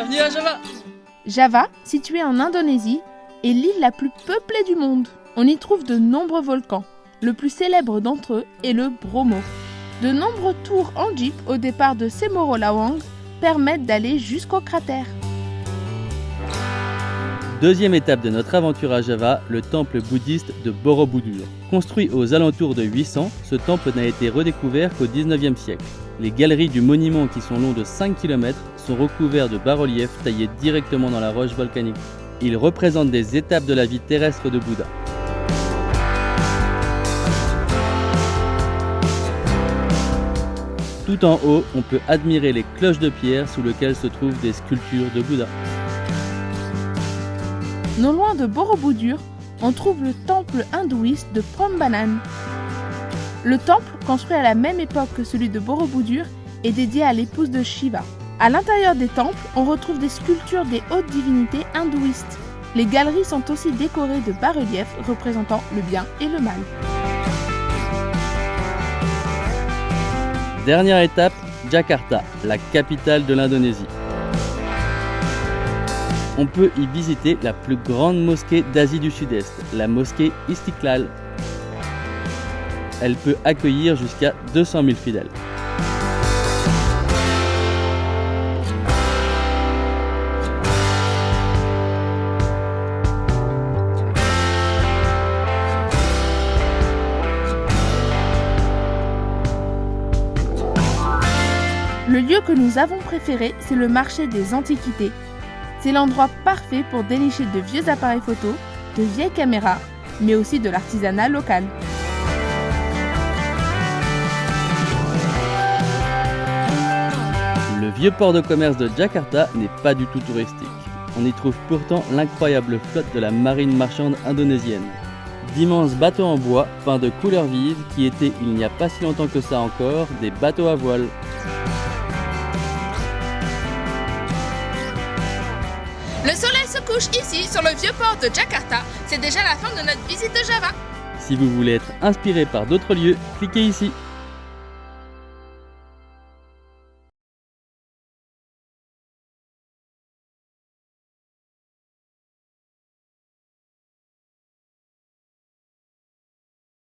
Bienvenue à Java. Java, située en Indonésie, est l'île la plus peuplée du monde. On y trouve de nombreux volcans. Le plus célèbre d'entre eux est le Bromo. De nombreux tours en jeep au départ de Semoho Lawang permettent d'aller jusqu'au cratère. Deuxième étape de notre aventure à Java, le temple bouddhiste de Borobudur. Construit aux alentours de 800, ce temple n'a été redécouvert qu'au 19e siècle. Les galeries du monument, qui sont longs de 5 km, sont recouverts de bas-reliefs taillés directement dans la roche volcanique. Ils représentent des étapes de la vie terrestre de Bouddha. Tout en haut, on peut admirer les cloches de pierre sous lesquelles se trouvent des sculptures de Bouddha. Non loin de Borobudur, on trouve le temple hindouiste de Prambanan. Le temple, construit à la même époque que celui de Borobudur, est dédié à l'épouse de Shiva. À l'intérieur des temples, on retrouve des sculptures des hautes divinités hindouistes. Les galeries sont aussi décorées de bas-reliefs représentant le bien et le mal. Dernière étape, Jakarta, la capitale de l'Indonésie. On peut y visiter la plus grande mosquée d'Asie du Sud-Est, la mosquée Istiqlal. Elle peut accueillir jusqu'à 200 000 fidèles. Le lieu que nous avons préféré, c'est le marché des antiquités. C'est l'endroit parfait pour dénicher de vieux appareils photo, de vieilles caméras, mais aussi de l'artisanat local. Le vieux port de commerce de Jakarta n'est pas du tout touristique. On y trouve pourtant l'incroyable flotte de la marine marchande indonésienne. D'immenses bateaux en bois, peints de couleurs vives, qui étaient, il n'y a pas si longtemps que ça encore, des bateaux à voile. Le soleil se couche ici, sur le vieux port de Jakarta. C'est déjà la fin de notre visite de Java. Si vous voulez être inspiré par d'autres lieux, cliquez ici.